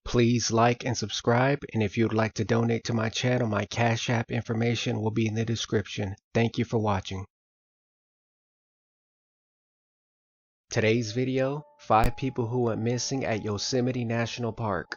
Please like and subscribe, and if you'd like to donate to my channel, my Cash App information will be in the description. Thank you for watching. Today's video, 5 people who went missing at Yosemite National Park.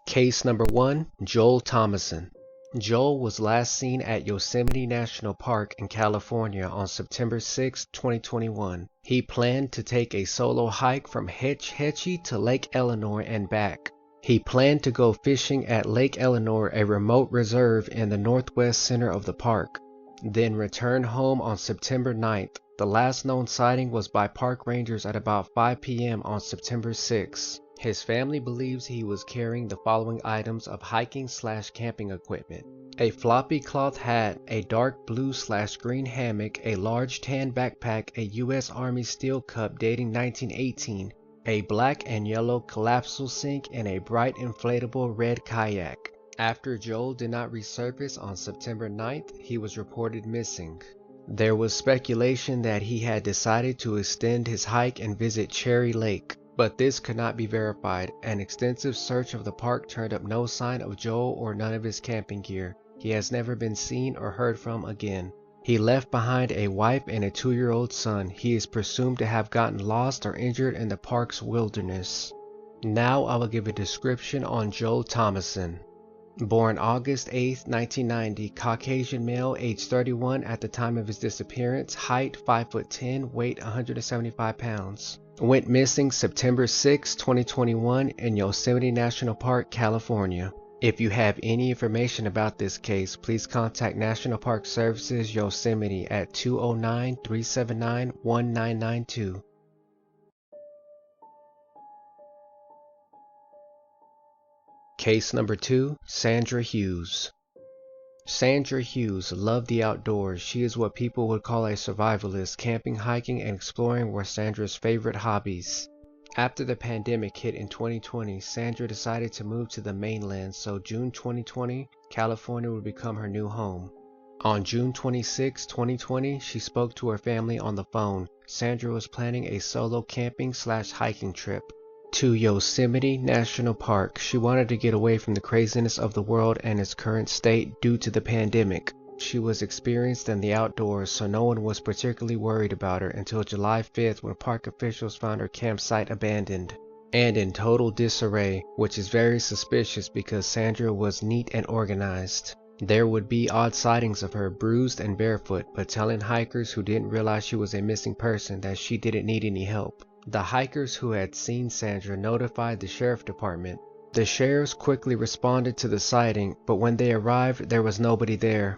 Case number 1, Joel Thomasson. Joel was last seen at Yosemite National Park in California on September 6, 2021. He planned to take a solo hike from Hetch Hetchy to Lake Eleanor and back. He planned to go fishing at Lake Eleanor, a remote reserve in the northwest center of the park, then return home on September 9th. The last known sighting was by park rangers at about 5 p.m. on September 6. His family believes he was carrying the following items of hiking/camping equipment: a floppy cloth hat, a dark blue/green hammock, a large tan backpack, a U.S. Army steel cup dating 1918, a black and yellow collapsible sink, and a bright inflatable red kayak. After Joel did not resurface on September 9th, he was reported missing. There was speculation that he had decided to extend his hike and visit Cherry Lake, but this could not be verified. An extensive search of the park turned up no sign of Joel or none of his camping gear. He has never been seen or heard from again. He left behind a wife and a 2-year-old son. He is presumed to have gotten lost or injured in the park's wilderness. Now I will give a description on Joel Thomasson. Born August 8, 1990, Caucasian male, age 31 at the time of his disappearance, height 5'10", weight 175 pounds. Went missing September 6, 2021 in Yosemite National Park, California. If you have any information about this case, please contact National Park Services Yosemite at 209-379-1992. Case number 2, Sandra Hughes. Sandra Hughes loved the outdoors. She is what people would call a survivalist. Camping, hiking, and exploring were Sandra's favorite hobbies. After the pandemic hit in 2020, Sandra decided to move to the mainland, so June 2020, California would become her new home. On June 26, 2020, she spoke to her family on the phone. Sandra was planning a solo camping/hiking trip to Yosemite National Park. She wanted to get away from the craziness of the world and its current state due to the pandemic. She was experienced in the outdoors, so no one was particularly worried about her until July 5th, when park officials found her campsite abandoned and in total disarray, which is very suspicious because Sandra was neat and organized. There would be odd sightings of her bruised and barefoot, but telling hikers who didn't realize she was a missing person that she didn't need any help. The hikers who had seen Sandra notified the sheriff department. The sheriffs quickly responded to the sighting, but when they arrived, there was nobody there.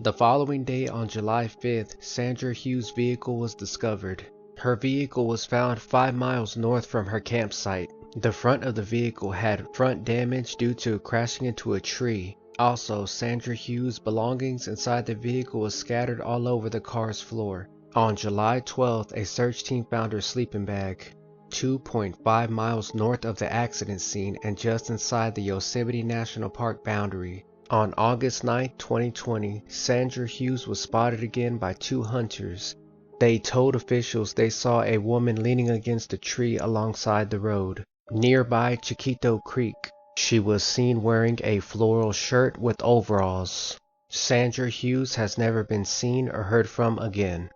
The following day, on July 5th, Sandra Hughes' vehicle was discovered. Her vehicle was found 5 miles north from her campsite. The front of the vehicle had front damage due to crashing into a tree. Also, Sandra Hughes' belongings inside the vehicle was scattered all over the car's floor. On July 12th, a search team found her sleeping bag 2.5 miles north of the accident scene and just inside the Yosemite National Park boundary. On August 9, 2020, Sandra Hughes was spotted again by 2 hunters. They told officials they saw a woman leaning against a tree alongside the road, nearby Chiquito Creek. She was seen wearing a floral shirt with overalls. Sandra Hughes has never been seen or heard from again.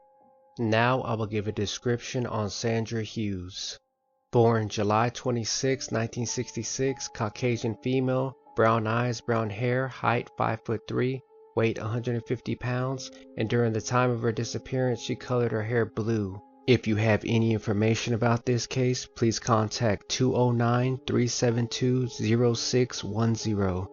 Now I will give a description on Sandra Hughes. Born July 26, 1966, Caucasian female, brown eyes, brown hair, height 5'3", weight 150 pounds, and during the time of her disappearance she colored her hair blue. If you have any information about this case, please contact 209-372-0610.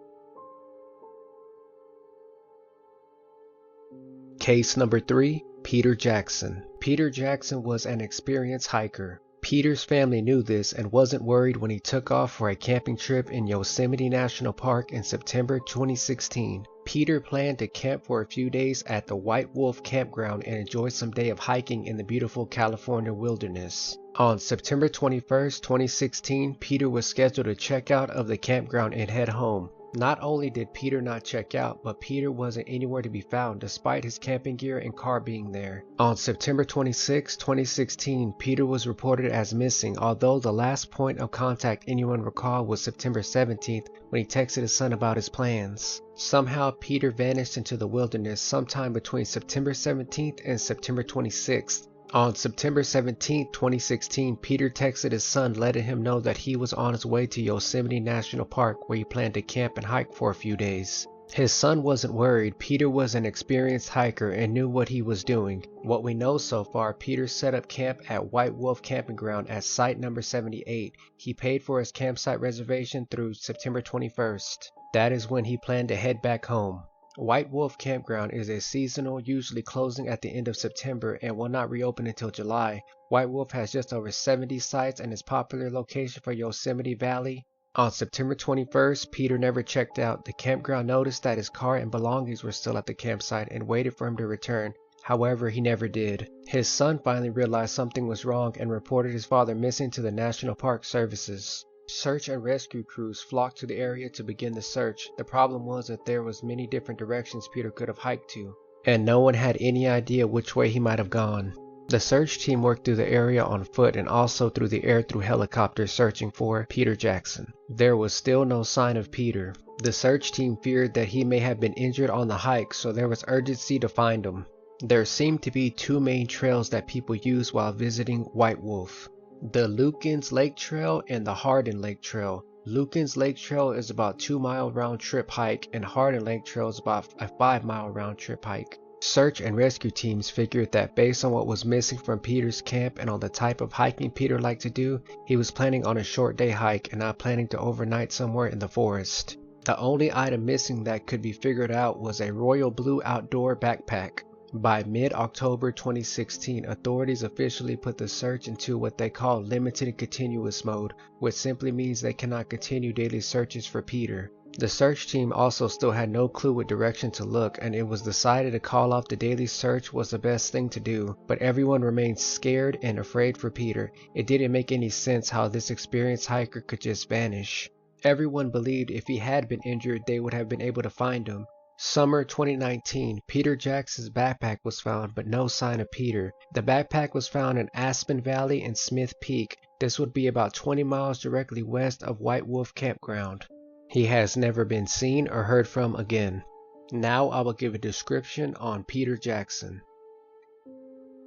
Case number 3, Peter Jackson. Peter Jackson was an experienced hiker. Peter's family knew this and wasn't worried when he took off for a camping trip in Yosemite National Park in September 2016. Peter planned to camp for a few days at the White Wolf campground and enjoy some day of hiking in the beautiful California wilderness. On September 21, 2016, Peter was scheduled to check out of the campground and head home. Not only did Peter not check out, but Peter wasn't anywhere to be found despite his camping gear and car being there. On September 26, 2016, Peter was reported as missing, although the last point of contact anyone recalled was September 17th when he texted his son about his plans. Somehow Peter vanished into the wilderness sometime between September 17th and September 26th. On September 17, 2016, Peter texted his son letting him know that he was on his way to Yosemite National Park where he planned to camp and hike for a few days. His son wasn't worried. Peter was an experienced hiker and knew what he was doing. What we know so far, Peter set up camp at White Wolf Camping Ground at site number 78. He paid for his campsite reservation through September 21st. That is when he planned to head back home. White Wolf Campground is a seasonal, usually closing at the end of September and will not reopen until July. White Wolf has just over 70 sites and is a popular location for Yosemite Valley. On September 21st, Peter never checked out. The campground noticed that his car and belongings were still at the campsite and waited for him to return. However, he never did. His son finally realized something was wrong and reported his father missing to the National Park Services. Search and rescue crews flocked to the area to begin the search. The problem was that there was many different directions Peter could have hiked to, and no one had any idea which way he might have gone. The search team worked through the area on foot and also through the air through helicopters searching for Peter Jackson. There was still no sign of Peter. The search team feared that he may have been injured on the hike, so there was urgency to find him. There seemed to be two main trails that people use while visiting White Wolf: the Lukens Lake Trail and the Hardin Lake Trail. Lukens Lake Trail is about 2-mile round-trip hike and Hardin Lake Trail is about a 5-mile round-trip hike. Search and rescue teams figured that based on what was missing from Peter's camp and on the type of hiking Peter liked to do, he was planning on a short day hike and not planning to overnight somewhere in the forest. The only item missing that could be figured out was a royal blue outdoor backpack. By mid-October 2016, authorities officially put the search into what they call limited continuous mode, which simply means they cannot continue daily searches for Peter. The search team also still had no clue what direction to look, and it was decided to call off the daily search was the best thing to do, but everyone remained scared and afraid for Peter. It didn't make any sense how this experienced hiker could just vanish. Everyone believed if he had been injured, they would have been able to find him. Summer 2019, Peter Jackson's backpack was found, but no sign of Peter. The backpack was found in Aspen Valley and Smith Peak. This would be about 20 miles directly west of White Wolf Campground. He has never been seen or heard from again. Now I will give a description on Peter Jackson.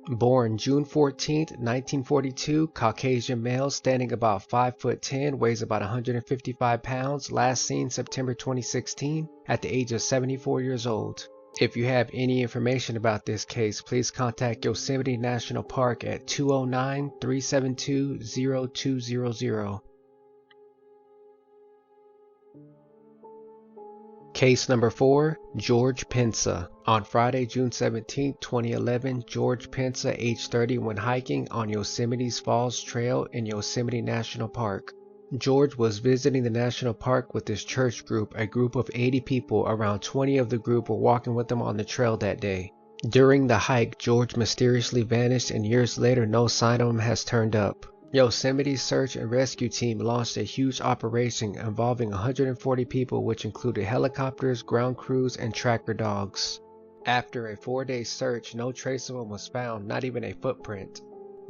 Born June 14, 1942, Caucasian male, standing about 5'10", weighs about 155 pounds, last seen September 2016, at the age of 74 years old. If you have any information about this case, please contact Yosemite National Park at 209-372-0200. Case number 4, George Pensa. On Friday, June 17, 2011, George Pensa, age 30, went hiking on Yosemite's Falls Trail in Yosemite National Park. George was visiting the national park with his church group, a group of 80 people. Around 20 of the group were walking with him on the trail that day. During the hike, George mysteriously vanished, and years later no sign of him has turned up. Yosemite's search and rescue team launched a huge operation involving 140 people, which included helicopters, ground crews, and tracker dogs. After a 4-day search, no trace of him was found, not even a footprint.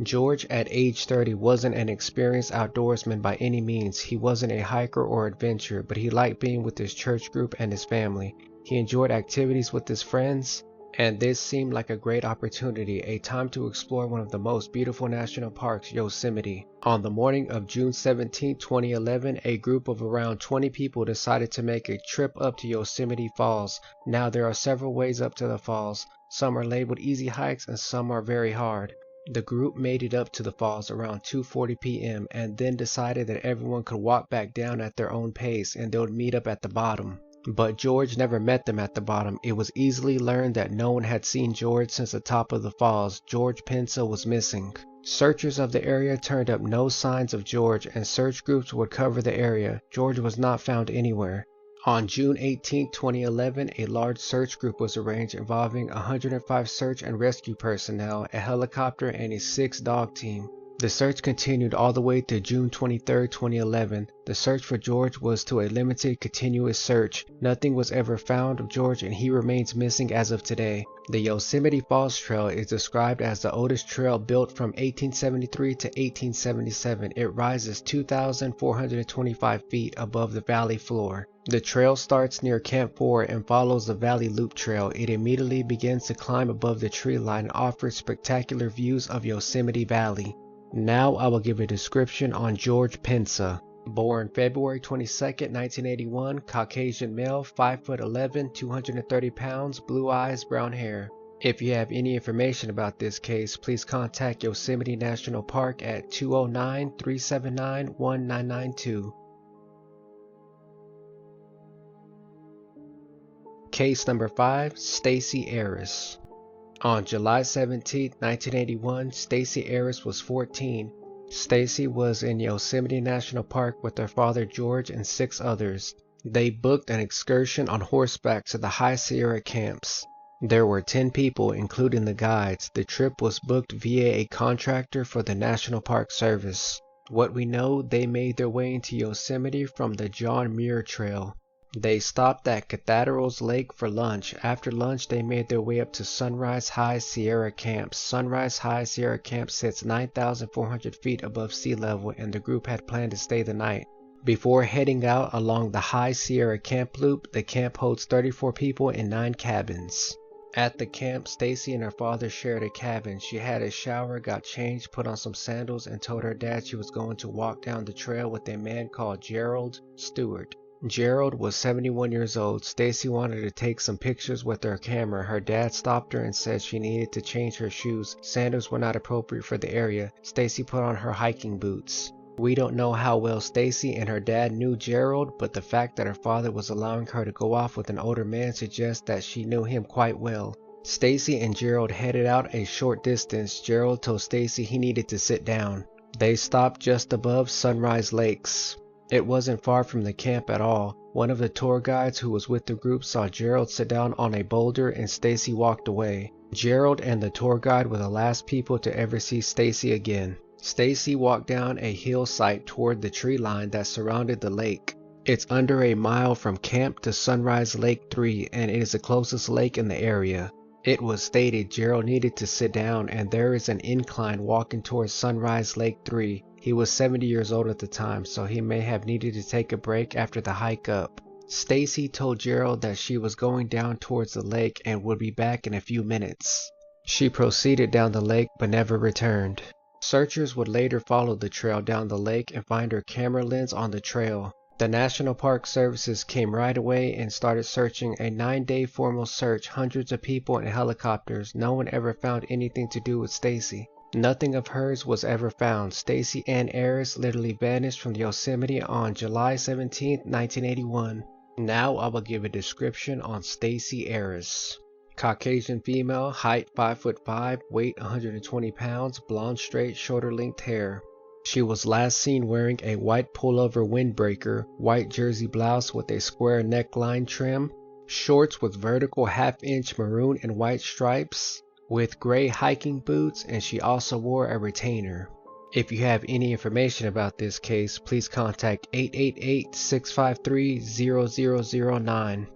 George, at age 30, wasn't an experienced outdoorsman by any means. He wasn't a hiker or adventurer, but he liked being with his church group and his family. He enjoyed activities with his friends, and this seemed like a great opportunity, a time to explore one of the most beautiful national parks, Yosemite. On the morning of June 17, 2011, a group of around 20 people decided to make a trip up to Yosemite Falls. Now there are several ways up to the falls. Some are labeled easy hikes and some are very hard. The group made it up to the falls around 2:40 p.m. and then decided that everyone could walk back down at their own pace and they would meet up at the bottom. But George never met them at the bottom. It was easily learned that no one had seen George since the top of the falls. George Pensa was missing. Searchers of the area turned up no signs of George, and search groups would cover the area. George was not found anywhere. On June 18, 2011, a large search group was arranged involving 105 search and rescue personnel, a helicopter, and a 6-dog team. The search continued all the way to June 23, 2011. The search for George was to a limited, continuous search. Nothing was ever found of George and he remains missing as of today. The Yosemite Falls Trail is described as the oldest trail built from 1873 to 1877. It rises 2,425 feet above the valley floor. The trail starts near Camp 4 and follows the Valley Loop Trail. It immediately begins to climb above the tree line and offers spectacular views of Yosemite Valley. Now I will give a description on George Pensa. Born February 22, 1981, Caucasian male, 5'11", 230 pounds, blue eyes, brown hair. If you have any information about this case, please contact Yosemite National Park at 209-379-1992. Case number 5, Stacy Ayres. On July 17, 1981, Stacy Ayres was 14. Stacy was in Yosemite National Park with her father George and 6 others. They booked an excursion on horseback to the High Sierra camps. There were 10 people, including the guides. The trip was booked via a contractor for the National Park Service. What we know, they made their way into Yosemite from the John Muir Trail. They stopped at Cathedrals Lake for lunch. After lunch, they made their way up to Sunrise High Sierra Camp. Sunrise High Sierra Camp sits 9,400 feet above sea level, and the group had planned to stay the night. Before heading out along the High Sierra Camp Loop, the camp holds 34 people in 9 cabins. At the camp, Stacy and her father shared a cabin. She had a shower, got changed, put on some sandals, and told her dad she was going to walk down the trail with a man called Gerald Stewart. Gerald was 71 years old. Stacy wanted to take some pictures with her camera. Her dad stopped her and said she needed to change her shoes. Sandals were not appropriate for the area. Stacy put on her hiking boots. We don't know how well Stacy and her dad knew Gerald, but the fact that her father was allowing her to go off with an older man suggests that she knew him quite well. Stacy and Gerald headed out a short distance. Gerald told Stacy he needed to sit down. They stopped just above Sunrise Lakes. It wasn't far from the camp at all. One of the tour guides who was with the group saw Gerald sit down on a boulder and Stacy walked away. Gerald and the tour guide were the last people to ever see Stacy again. Stacy walked down a hillside toward the tree line that surrounded the lake. It's under a mile from camp to Sunrise Lake 3 and it is the closest lake in the area. It was stated Gerald needed to sit down and there is an incline walking towards Sunrise Lake 3. He was 70 years old at the time, so he may have needed to take a break after the hike up. Stacy told Gerald that she was going down towards the lake and would be back in a few minutes. She proceeded down the lake but never returned. Searchers would later follow the trail down the lake and find her camera lens on the trail. The National Park Services came right away and started searching. A 9-day formal search, hundreds of people and helicopters. No one ever found anything to do with Stacy. Nothing of hers was ever found. Stacy Ann Ayres literally vanished from Yosemite on July 17, 1981. Now I will give a description on Stacy Ayres. Caucasian female, height 5'5", weight 120 pounds, blonde straight, shoulder length hair. She was last seen wearing a white pullover windbreaker, white jersey blouse with a square neckline trim, shorts with vertical half-inch maroon and white stripes, with gray hiking boots, and she also wore a retainer. If you have any information about this case, please contact 888-653-0009.